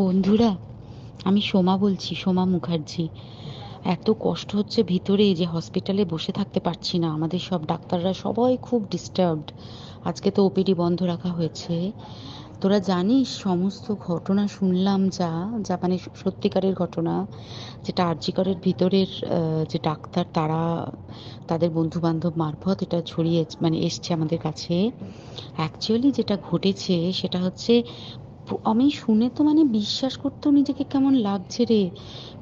বন্ধুরা, আমি সোমা বলছি, সোমা মুখার্জি। এত কষ্ট হচ্ছে ভিতরে যে হসপিটালে বসে থাকতে পারছি না। আমাদের সব ডাক্তাররা সবাই খুব ডিস্টার্বড। আজকে তো ওপিডি বন্ধ রাখা হয়েছে। তোরা জানিস সমস্ত ঘটনা শুনলাম, যা যা মানে সত্যিকারের ঘটনা, যেটা আরজিকরের ভিতরের যে ডাক্তার তারা তাদের বন্ধু বান্ধব মারফত এটা ছড়িয়ে মানে এসছে আমাদের কাছে। অ্যাকচুয়ালি যেটা ঘটেছে সেটা হচ্ছে, আমি শুনে তো মানে বিশ্বাস করতেও নিজেকে কেমন লাগছে রে।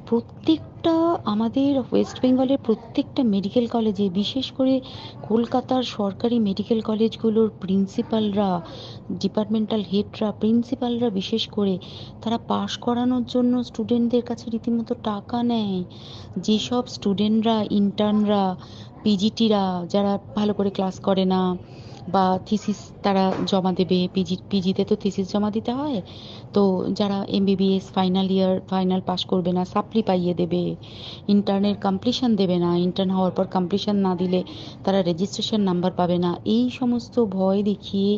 প্রত্যেকটা আমাদের ওয়েস্ট বেঙ্গলের প্রত্যেকটা মেডিকেল কলেজে, বিশেষ করে কলকাতার সরকারি মেডিকেল কলেজগুলোর প্রিন্সিপালরা, ডিপার্টমেন্টাল হেডরা, প্রিন্সিপালরা বিশেষ করে, তারা পাশ করানোর জন্য স্টুডেন্টদের কাছে রীতিমতো টাকা নেয়। যেসব স্টুডেন্টরা, ইন্টার্নরা, পিজিটিরা যারা ভালো করে ক্লাস করে না বা থিসিস তারা জমা দেবে, পিজিতে তো থিসিস জমা দিতে হয়, তো যারা MBBS final year final pass করবে না সাপ্লি পাইয়ে দেবে, ইন্টার্নের কমপ্লিশন দেবে না, ইন্টার্ন হওয়ার পর কমপ্লিশন না দিলে তারা রেজিস্ট্রেশন নাম্বার পাবে না, এই সমস্ত ভয় দেখিয়ে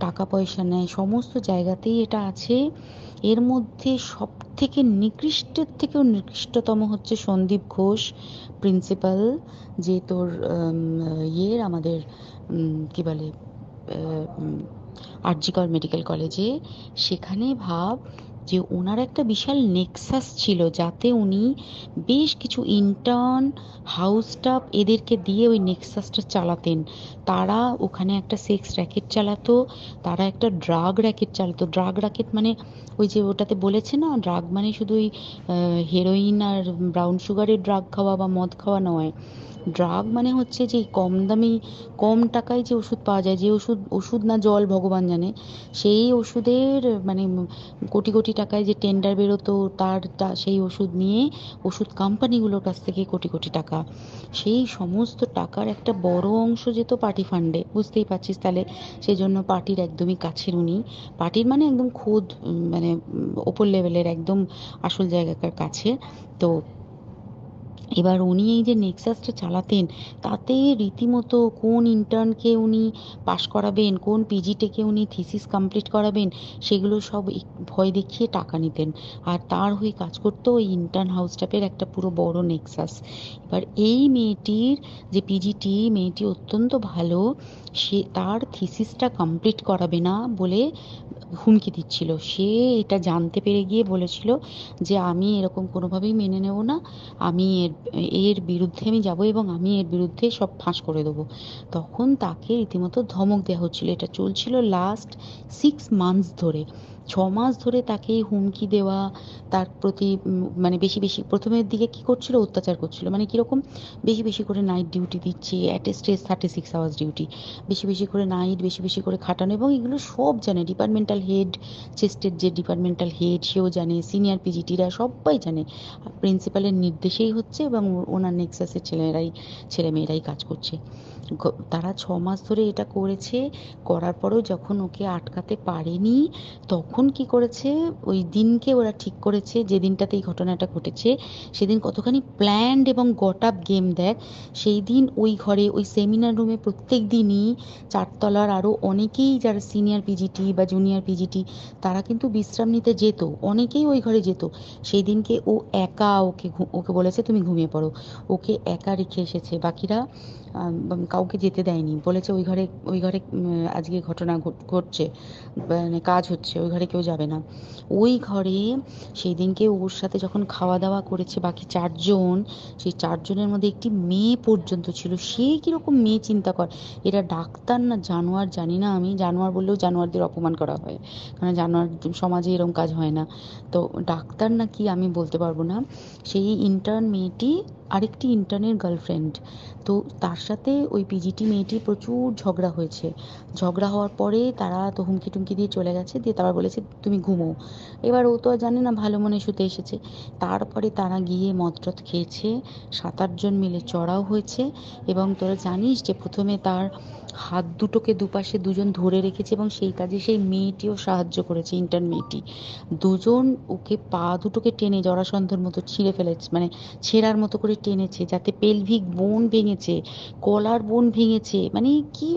টাকা পয়সা নেয়। সমস্ত জায়গাতেই এটা আছে। এর মধ্যে সব থেকে নিকৃষ্টের থেকেও নিকৃষ্টতম হচ্ছে সন্দীপ ঘোষ, প্রিন্সিপাল, যে তোর আমাদের কি বলে, আরজিকর মেডিকেল কলেজে। সেখানে ভাব যে ওনার একটা বিশাল নেক্সাস ছিল, যাতে উনি বেশ কিছু ইন্টার্ন, হাউস স্টাফ এদেরকে দিয়ে ওই নেক্সাসটা চালাতেন। তারা ওখানে একটা সেক্স র্যাকেট চালাতো, তারা একটা ড্রাগ র্যাকেট চালাতো। ড্রাগ র্যাকেট মানে ওই যে ওটাতে বলেছে না, ড্রাগ মানে শুধু ওই হেরোইন আর ব্রাউন সুগারের ড্রাগ খাওয়া বা মদ খাওয়া নয়। ড্রাগ মানে হচ্ছে যে কম দামি, কম টাকায় যে ওষুধ পাওয়া যায়, যে ওষুধ, ওষুধ না জল ভগবান জানে, সেই ওষুধের মানে কোটি কোটি টাকায় যে টেন্ডার বেরোতো, সেই ওষুধ নিয়ে ওষুধ কোম্পানিগুলোর কাছ থেকে কোটি কোটি টাকা, সেই সমস্ত টাকার একটা বড় অংশ যেত পার্টি ফান্ডে। বুঝতেই পারছিস তাহলে। সেই জন্য পার্টির একদমই কাছের উনি, পার্টির মানে একদম খোদ মানে ওপর লেভেলের একদম আসল জায়গাকার কাছে। তো এবার উনি এই যে নেক্সাসটা চালাতেন, তাতে রীতিমতো কোন ইন্টার্নকে উনি পাশ করাবেন, কোন পিজিটিকে উনি থিসিস কমপ্লিট করাবেন, সেগুলো সব ভয় দেখিয়ে টাকা নিতেন। আর তার হয়ে কাজ করতো ওই ইন্টার্ন হাউস স্টাফের একটা পুরো বড় নেক্সাস। এবার এই মেয়েটির, যে পিজিটি মেয়েটি অত্যন্ত ভালো, সে তার থিসিসটা কমপ্লিট করাবে না বলে হুমকি দিচ্ছিল। সে এটা জানতে পেরে গিয়ে বলেছিল যে আমি এরকম কোনোভাবেই মেনে নেব না, আমি এর এর বিরুদ্ধে আমি যাব এবং আমি এর বিরুদ্ধে সব ফাঁস করে দেবো। তখন তাকে রীতিমতো ধমক দেওয়া হচ্ছিল। এটা চলছিল লাস্ট 6 মান্থস ধরে। 6 মাস ধরে তাকে হুমকি দেওয়া, তার প্রতি মানে বেশি বেশি প্রথমের দিকে কি করছিল, অত্যাচার করছিল। মানে কিরকম, বেশি বেশি করে নাইট ডিউটি দিচ্ছে, at a stress 36 hours duty, বেশি বেশি করে নাইট, বেশি বেশি করে খাটানো। এবং এগুলো সব জানে ডিপার্টমেন্টাল হেড, চেস্টের যে ডিপার্টমেন্টাল হেড সেও জানে, সিনিয়র পিজিটিরা সবাই জানে। প্রিন্সিপালের নির্দেশেই হচ্ছে এবং ওনার নেক্সাসের ছেলেমেয়েরাই কাজ করছে। তারা 6 মাস ধরে এটা করেছে। করার পরেও যখন ওকে আটকাতে পারেনি, তখন কি করেছে, ওই দিনকে ওরা ঠিক করেছে যে দিনটাতে এই ঘটনাটা ঘটেছে, সেদিন কতখানি প্ল্যান্ড এবং গট আপ গেম দেখ। সেই দিন ওই ঘরে, ওই সেমিনার রুমে প্রত্যেক দিনই চারতলার আরও অনেকেই যারা সিনিয়র পিজিটি বা জুনিয়র পিজিটি, তারা কিন্তু বিশ্রাম নিতে যেত, অনেকেই ওই ঘরে যেত। সেই দিনকে ও একা, ওকে বলেছে তুমি ঘুমিয়ে পড়ো, ওকে একা রেখে এসেছে। বাকিরা কাউকে যেতে দেয়নি, বলেছে ওই ঘরে আজকে ঘটনা ঘটছে, মানে কাজ হচ্ছে, ওই ঘরে কেউ যাবে না। ওই ঘরে সেই দিনকে ওর সাথে যখন খাওয়া দাওয়া করেছে বাকি 4 জন, সেই 4 জনের মধ্যে একটি মেয়ে পর্যন্ত ছিল। সে কিরকম মেয়ে চিন্তা কর। এরা ডাক্তার না জানোয়ার জানি না, আমি জানোয়ার বললেও জানোয়ারদের অপমান করা হয়, কারণ জানোয়ার সমাজে এরকম কাজ হয় না। তো ডাক্তার না কি আমি বলতে পারবো না। সেই ইন্টার্ন মেয়েটি আরেকটি ইন্টার্নের গার্লফ্রেন্ড। তো তার সাথে ওই পিজিটি মেয়েটি প্রচুর ঝগড়া হয়েছে। ঝগড়া হওয়ার পরে তারা তো হুমকি টুমকি দিয়ে চলে গেছে, দিয়ে তারপর বলেছে তুমি ঘুমো। এবার ও তো আর জানে না, ভালো মনে শুতে এসেছে। তারপরে তারা গিয়ে মদ টদ খেয়েছে, 7-8 জন মিলে চড়াও হয়েছে। এবং তোরা জানিস যে প্রথমে তার হাত দুটোকে দুপাশে 2 জন ধরে রেখেছে এবং সেই কাজে সেই মেয়েটিও সাহায্য করেছে, ইন্টার্ন মেয়েটি। দুজন ওকে পা দুটোকে টেনে জরাসন্ধের মতো ছিঁড়ে ফেলেছে, মানে ছেঁড়ার মতো করে টেনেছে, যাতে পেলভিক বোন ভেঙেছে, কলার বোন ভেঙেছে। মানে কি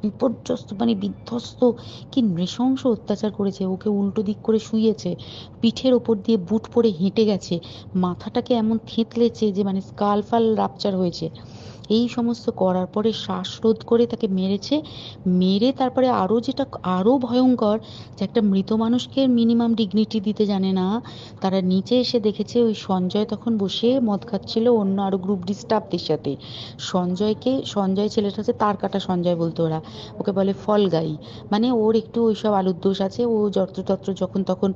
বিপর্যস্ত মানে বিধ্বস্ত, কি নৃশংস অত্যাচার করেছে। ওকে উল্টো দিক করে শুইয়েছে, পিঠের ওপর দিয়ে বুট পরে হেঁটে গেছে, মাথাটাকে এমন থেঁতলেছে যে মানে স্কাল ফাল রাপচার হয়েছে। এই সমস্ত করার পরে শ্বাসরোধ করে তাকে মেরেছে। মেরে তারপরে আরো যেটা আরো ভয়ঙ্কর, যে একটা মৃত মানুষকে মিনিমাম ডিগনিটি দিতে জানে না, তারা নিচে এসে দেখেছে ওই সঞ্জয় তখন বসে মদ খাচ্ছিল অন্য আরো গ্রুপ ডি স্টাফদের সাথে। সঞ্জয় ছেলেটা হচ্ছে তার কাটা সঞ্জয় বলতো ওরা, ওকে বলে ফল গাই। মানে ওর একটু ওইসব আলুর দোষ আছে, ও যত্রতত্র যখন তখন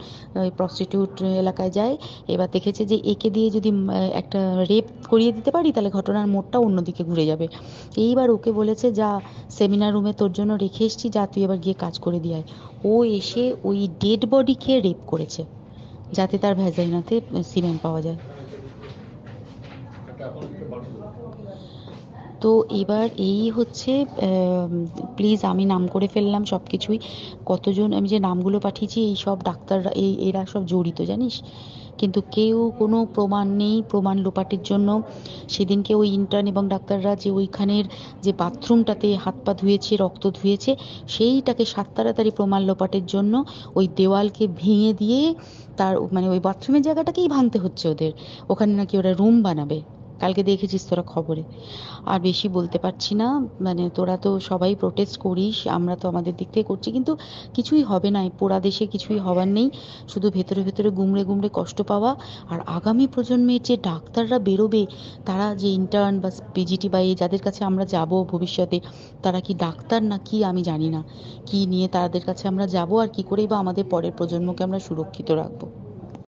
প্রস্টিটিউট এলাকায় যায়। এবার দেখেছে যে একে দিয়ে যদি একটা রেপ করিয়ে দিতে পারি তাহলে ঘটনার মোড়টা অন্যদিকে ঘুরে যাবে। এইবার ওকে বলেছে, যা সেমিনার রুমে তোর জন্য রেখে এসেছি, যা তুই এবার গিয়ে কাজ করে দিয়ে আয়। ও এসে ওই ডেড বডিকে রেপ করেছে যাতে তার ভ্যাজাইনাতে সিমেন্ট পাওয়া যায়। তো এবার এই হচ্ছে, প্লিজ আমি নাম করে ফেললাম সব কিছুই। কতজন আমি যে নামগুলো পাঠিয়েছি এই সব ডাক্তাররা, এরা সব জড়িত জানিস। কিন্তু কেউ কোনো প্রমাণ নেই, প্রমাণ লোপাটের জন্য সেদিনকে ওই ইন্টার্ন এবং ডাক্তাররা যে ওইখানের যে বাথরুমটাতে হাত পা ধুয়েছে, রক্ত ধুয়েছে, সেইটাকে সাত তাড়াতাড়ি প্রমাণ লোপাটের জন্য ওই দেওয়ালকে ভেঙে দিয়ে তার মানে ওই বাথরুমের জায়গাটাকেই ভাঙতে হচ্ছে ওদের। ওখানে নাকি ওরা রুম বানাবে, কালকে দেখেছিস তোরা খবরে। আর বেশি বলতে পারছি না, মানে তোরা তো সবাই প্রোটেস্ট করিস, আমরা তো আমাদের দিক থেকে করছি, কিন্তু কিছুই হবে না, এই পোড়া দেশে কিছুই হবার নেই, শুধু ভেতরে ভেতরে গুমড়ে গুমড়ে কষ্ট পাওয়া। আর আগামী প্রজন্মের যে ডাক্তাররা বেরোবে, তারা যে ইন্টার্ন বা পিজিটি বা এই যাদের কাছে আমরা যাব ভবিষ্যতে, তারা কি ডাক্তার না কি আমি জানি না, কি নিয়ে তাদের কাছে আমরা যাব আর কি করেই বা আমাদের পরের প্রজন্মকে আমরা সুরক্ষিত রাখবো।